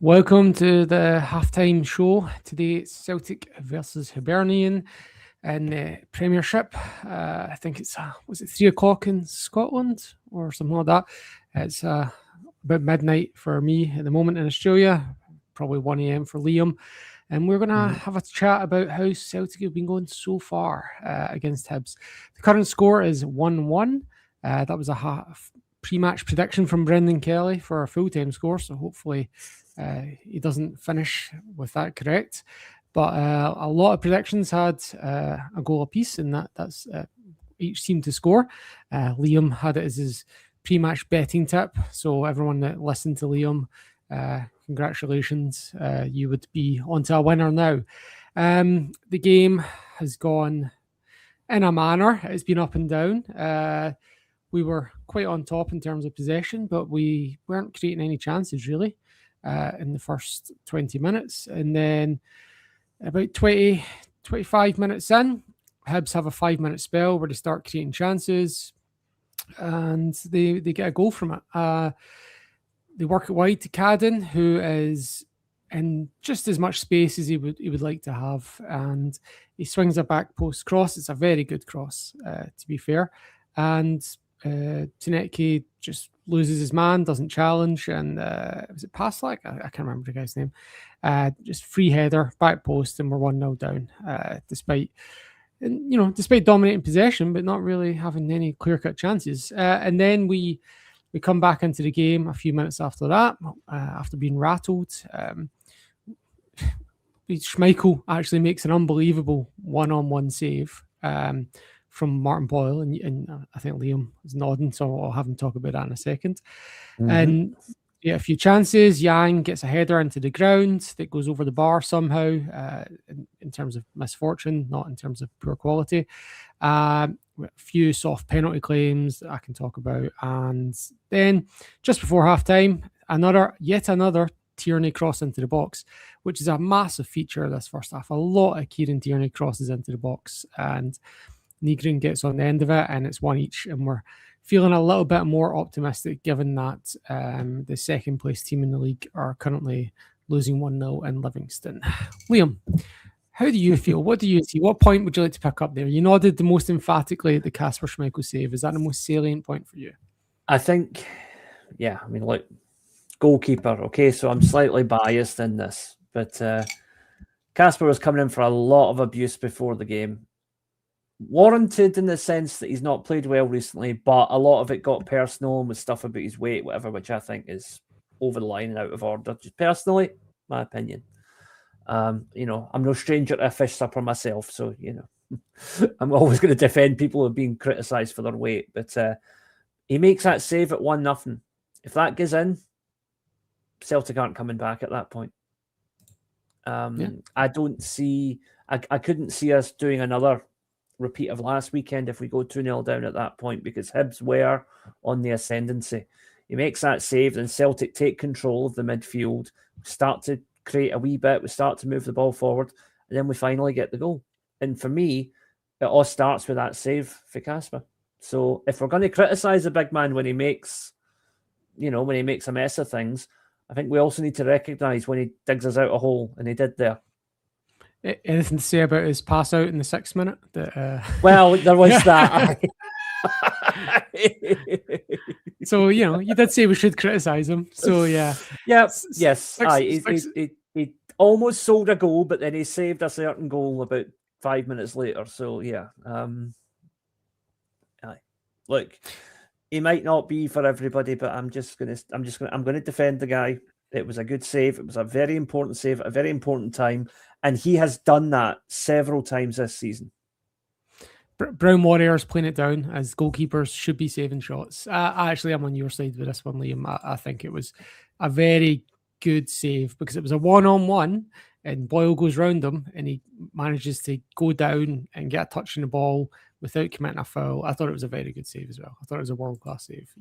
Welcome to the halftime show. Today it's Celtic versus Hibernian in the Premiership. I think it's was it 3 o'clock in Scotland or something like that. It's about midnight for me at the moment in Australia, probably 1 a.m. for Liam. And we're going to have a chat about how Celtic have been going so far against Hibs. The current score is 1-1. That was a pre-match prediction from Brendan Kelly for a full-time score, so hopefully he doesn't finish with that correct. But a lot of predictions had a goal apiece, and that's each team to score. Liam had it as his pre-match betting tip, so everyone that listened to Liam, congratulations, you would be onto a winner now. The game has gone in a manner. It's been up and down. We were quite on top in terms of possession, but we weren't creating any chances really in the first 20 minutes. And then about 25 minutes in, Hibs have a 5-minute spell where they start creating chances and they get a goal from it. They work it wide to Cadden, who is in just as much space as he would like to have, and he swings a back post cross. It's a very good cross, to be fair. And Tierney just loses his man, doesn't challenge, and was it Paslak? I can't remember the guy's name. Just free header, back post, and we're 1-0 down, despite dominating possession, but not really having any clear-cut chances. And then we come back into the game a few minutes after that, after being rattled. Schmeichel actually makes an unbelievable one-on-one save from Martin Boyle, and I think Liam is nodding, so I'll have him talk about that in a second. And a few chances. Yang gets a header into the ground that goes over the bar somehow, in terms of misfortune, not in terms of poor quality. A few soft penalty claims that I can talk about. And then just before halftime, yet another Tierney cross into the box, which is a massive feature of this first half. A lot of Kieran Tierney crosses into the box, and Nygren gets on the end of it, and it's one each. And we're feeling a little bit more optimistic given that the second place team in the league are currently losing 1-0 in Livingston. Liam, how do you feel? What do you see? What point would you like to pick up there? You nodded the most emphatically at the Kasper Schmeichel save. Is that the most salient point for you? I think, look, goalkeeper, okay, so I'm slightly biased in this, but Kasper was coming in for a lot of abuse before the game. Warranted in the sense that he's not played well recently, but a lot of it got personal with stuff about his weight, whatever, which I think is over the line and out of order. Just personally, my opinion. I'm no stranger to a fish supper myself, so I'm always going to defend people who are being criticised for their weight. But he makes that save at 1-0. If that goes in, Celtic aren't coming back at that point. I don't see. I couldn't see us doing another repeat of last weekend if we go 2-0 down at that point, because Hibs were on the ascendancy. He makes that save, and Celtic take control of the midfield, start to create a wee bit, we start to move the ball forward, and then we finally get the goal. And for me, it all starts with that save for Kasper. So if we're going to criticise the big man when he makes a mess of things, I think we also need to recognise when he digs us out a hole, and he did there. Anything to say about his pass out in the 6th minute? Well, there was that. So, you did say we should criticise him. So, yeah. Yes. He almost sold a goal, but then he saved a certain goal about 5 minutes later. So, yeah. Look, he might not be for everybody, but I'm going to defend the guy. It was a good save. It was a very important save at a very important time. And he has done that several times this season. Brown Warriors playing it down as goalkeepers should be saving shots. Actually, I'm on your side with this one, Liam. I think it was a very good save because it was a one-on-one and Boyle goes round him and he manages to go down and get a touch on the ball without committing a foul. I thought it was a very good save as well. I thought it was a world-class save.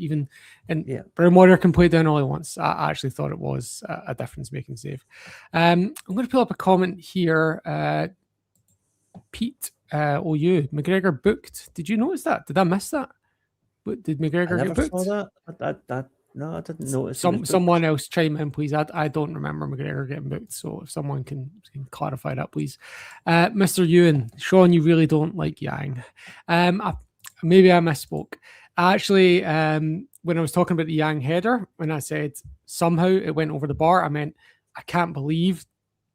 Brown Warrior can play down all he wants. I actually thought it was a difference-making save. I'm going to pull up a comment here. Pete OU, McGregor booked. Did you notice that? Did I miss that? Did McGregor get booked? Saw that. No, I didn't notice. Someone else chime in, please. I don't remember McGregor getting booked, so if someone can clarify that, please. Mr. Ewan, Sean, you really don't like Yang. Maybe I misspoke. Actually, when I was talking about the Yang header, when I said somehow it went over the bar, I meant I can't believe,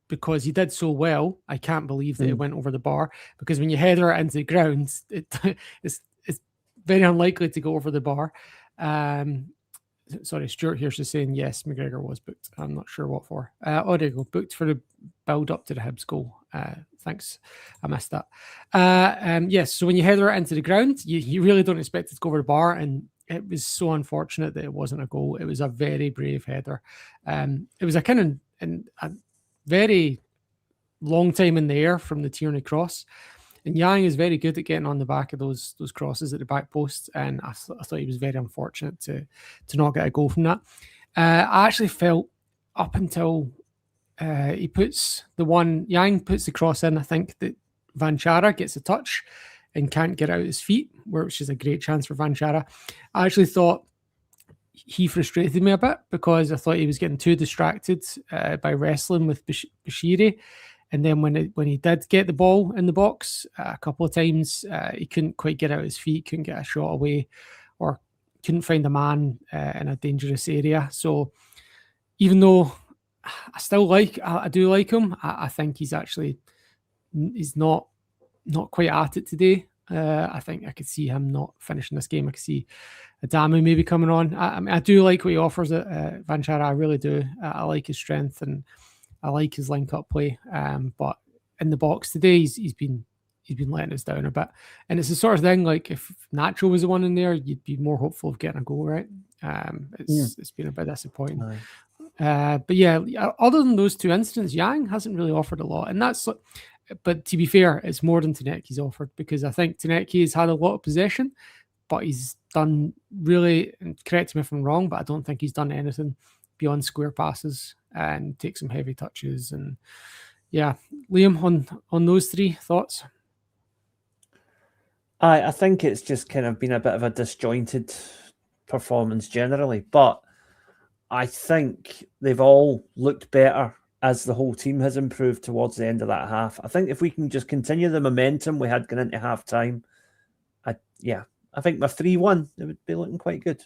because he did so well, I can't believe that it went over the bar, because when you header it into the ground, it's very unlikely to go over the bar. Sorry, Stuart here's just saying yes, McGregor was booked. I'm not sure what for. There you go, booked for the build up to the Hibs goal. Thanks, I missed that. Yes, so when you header it into the ground, you really don't expect it to go over the bar, and it was so unfortunate that it wasn't a goal. It was a very brave header. It was a kind of a very long time in the air from the Tierney cross. And Yang is very good at getting on the back of those crosses at the back post, and I thought he was very unfortunate to not get a goal from that. I actually felt up until he puts Yang puts the cross in, I think that Van Chara gets a touch and can't get out his feet, which is a great chance for Van Chara. I actually thought he frustrated me a bit, because I thought he was getting too distracted by wrestling with Bashiri. And then when he did get the ball in the box a couple of times, he couldn't quite get out his feet, couldn't get a shot away, or couldn't find a man in a dangerous area. So even though I do like him, I think he's not quite at it today. I think I could see him not finishing this game. I could see Adamu maybe coming on. I mean, I do like what he offers at Van Chara. I really do. I like his strength, and I like his link-up play, but in the box today, he's been letting us down a bit. And it's the sort of thing, like if Nacho was the one in there, you'd be more hopeful of getting a goal, right? It's been a bit disappointing. But yeah, other than those two incidents, Yang hasn't really offered a lot, and that's. But to be fair, it's more than Tierney's offered, because I think Tierney has had a lot of possession, but he's done really. And correct me if I'm wrong, but I don't think he's done anything beyond square passes and take some heavy touches. And yeah, Liam, on those three thoughts. I think it's just kind of been a bit of a disjointed performance generally, but I think they've all looked better as the whole team has improved towards the end of that half. I think if we can just continue the momentum we had going into half time, I think my 3-1, it would be looking quite good.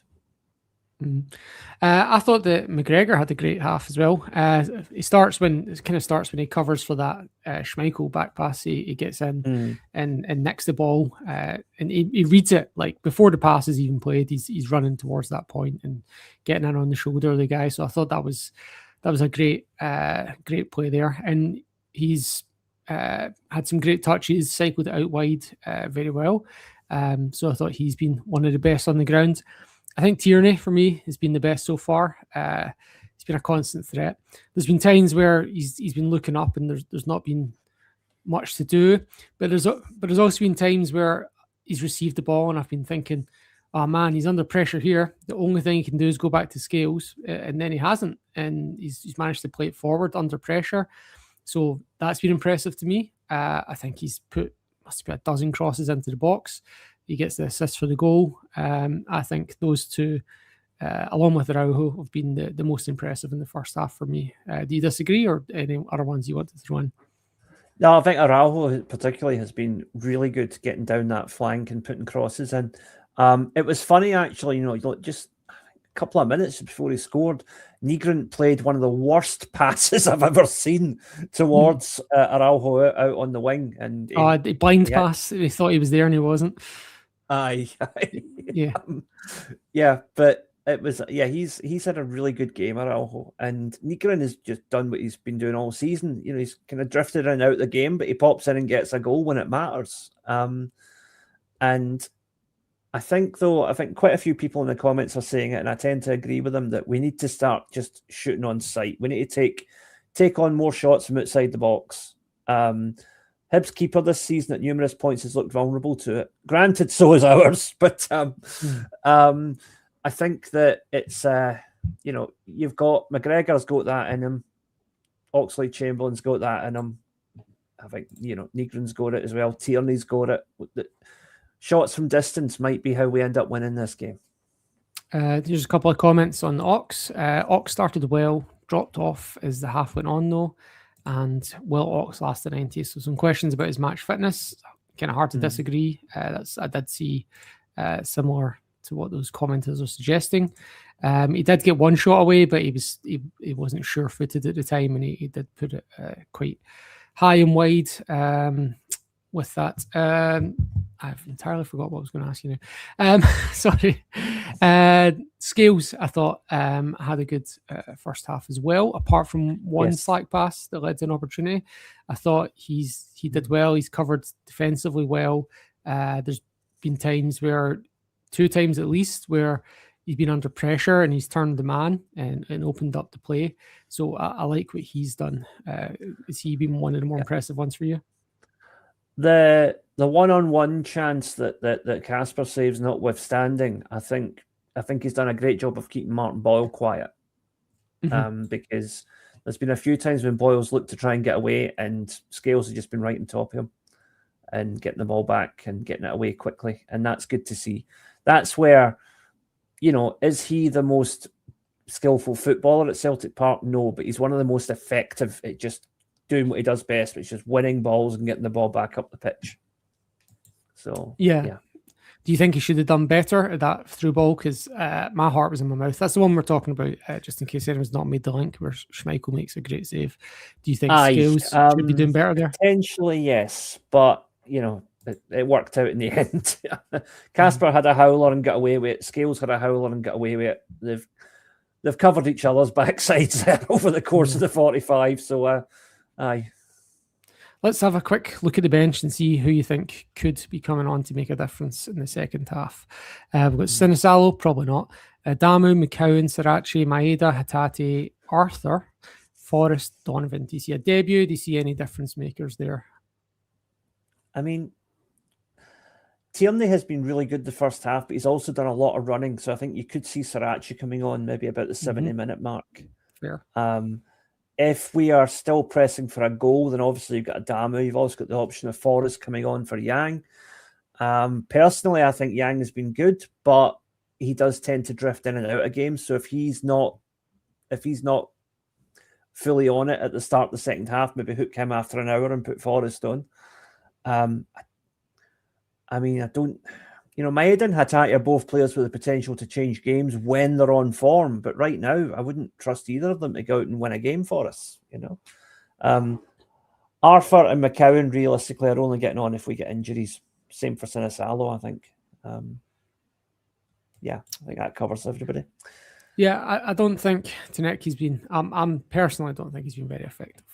I thought that McGregor had a great half as well. It kind of starts when he covers for that Schmeichel back pass. He gets in and nicks the ball, and he reads it like before the pass is even played. He's running towards that point and getting in on the shoulder of the guy. So I thought that was a great play there, and he's had some great touches, cycled it out wide very well. So I thought he's been one of the best on the ground. I think Tierney, for me, has been the best so far. He's been a constant threat. There's been times where he's been looking up and there's not been much to do, but there's also been times where he's received the ball and I've been thinking, oh man, he's under pressure here. The only thing he can do is go back to scales, and then he hasn't, and he's managed to play it forward under pressure. So that's been impressive to me. I think he's must be a dozen crosses into the box. He gets the assist for the goal. I think those two, along with Araujo, have been the most impressive in the first half for me. Do you disagree, or any other ones you want to throw in? No, I think Araujo particularly has been really good getting down that flank and putting crosses in. It was funny, actually, just a couple of minutes before he scored, Nygren played one of the worst passes I've ever seen towards Araujo out on the wing. And the blind pass, he thought he was there and he wasn't. Aye. Yeah. But it was, he's had a really good game, Araujo, and Nygren has just done what he's been doing all season. He's kind of drifted in and out the game, but he pops in and gets a goal when it matters. And I think quite a few people in the comments are saying it, and I tend to agree with them, that we need to start just shooting on sight. We need to take on more shots from outside the box. Hibs keeper this season at numerous points has looked vulnerable to it. Granted, so is ours, but I think that it's you've got McGregor's got that in him, Oxlade-Chamberlain's got that in him. I think Nygren's got it as well. Tierney's got it. Shots from distance might be how we end up winning this game. There's a couple of comments on Ox. Ox started well, dropped off as the half went on though, and will Ox last the 90? So some questions about his match fitness. Kind of hard to disagree. I did see similar to what those commenters are suggesting. He did get one shot away, but he wasn't sure-footed at the time, and he did put it quite high and wide with that. I've entirely forgot what I was going to ask you now. Sorry. Scales, I thought, had a good first half as well, apart from one slack pass that led to an opportunity. I thought he did well. He's covered defensively well. There's been times two times at least, where he's been under pressure and he's turned the man and opened up the play. So I like what he's done. Has he been one of the more impressive ones for you? The one-on-one chance that Casper saves notwithstanding, I think he's done a great job of keeping Martin Boyle quiet. Because there's been a few times when Boyle's looked to try and get away and Scales has just been right on top of him and getting the ball back and getting it away quickly. And that's good to see. That's where, is he the most skillful footballer at Celtic Park? No, but he's one of the most effective at just doing what he does best, which is winning balls and getting the ball back up the pitch. So, yeah. Do you think he should have done better at that through ball? Because my heart was in my mouth. That's the one we're talking about, just in case anyone's not made the link, where Schmeichel makes a great save. Do you think Scales should be doing better there? Potentially, yes. But, it worked out in the end. Casper had a howler and got away with it. Scales had a howler and got away with it. They've covered each other's backsides over the course of the 45. So, aye. Let's have a quick look at the bench and see who you think could be coming on to make a difference in the second half. We've got Sinisalo, probably not. Damu, McCowan, Sirachi, Maeda, Hatate, Arthur, Forrest, Donovan. Do you see a debut? Do you see any difference makers there? I mean, Tierney has been really good the first half, but he's also done a lot of running. So I think you could see Sirachi coming on maybe about the 70-minute mark. Fair. If we are still pressing for a goal, then obviously you've got Adamu. You've also got the option of Forrest coming on for Yang. Personally, I think Yang has been good, but he does tend to drift in and out of games. So if he's not fully on it at the start of the second half, maybe hook him after an hour and put Forrest on. I mean, I don't... Maeda and Hatate are both players with the potential to change games when they're on form. But right now, I wouldn't trust either of them to go out and win a game for us, Arthur and McCowan, realistically, are only getting on if we get injuries. Same for Sinisalo, I think. I think that covers everybody. Yeah, I don't think Tierney has been... I'm personally don't think he's been very effective.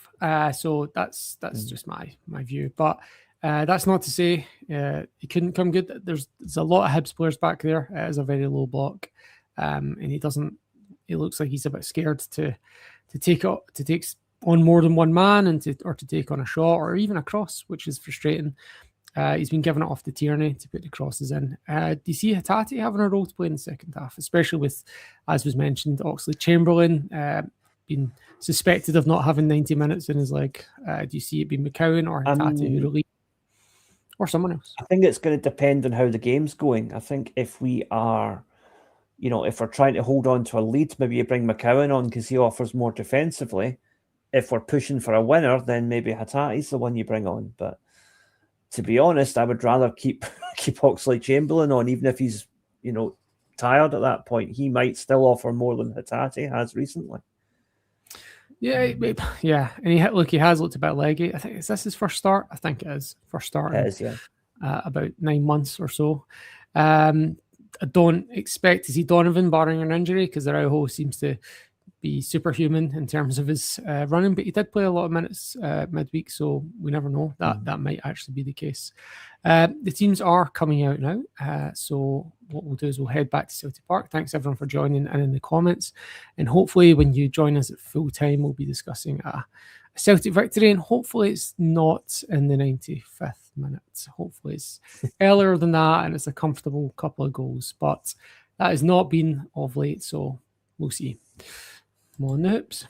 So that's just my view. But... that's not to say he couldn't come good. There's a lot of Hibs players back there. It is a very low block, and he looks like he's a bit scared to take on more than one man and to take on a shot or even a cross, which is frustrating. He's been given it off to Tierney to put the crosses in. Do you see Hatate having a role to play in the second half, especially with, as was mentioned, Oxlade-Chamberlain being suspected of not having 90 minutes in his leg? Do you see it being McCowan or Hatate who will or someone else? I think it's going to depend on how the game's going. I think if we are, if we're trying to hold on to a lead, maybe you bring McCowan on because he offers more defensively. If we're pushing for a winner, then maybe Hatate's the one you bring on. But to be honest, I would rather keep Oxlade-Chamberlain on, even if he's, tired at that point. He might still offer more than Hatate has recently. Yeah, and he has looked a bit leggy. I think, is this his first start? I think it is. First start. It is, yeah. About 9 months or so. I don't expect to see Donovan barring an injury because Araujo seems to be superhuman in terms of his running, but he did play a lot of minutes midweek, so we never know. That might actually be the case. The teams are coming out now, so what we'll do is we'll head back to Celtic Park. Thanks everyone for joining and in the comments, and hopefully when you join us at full time, we'll be discussing a Celtic victory, and hopefully it's not in the 95th minute. Hopefully it's earlier than that and it's a comfortable couple of goals, but that has not been of late, so we'll see. More on the hoops.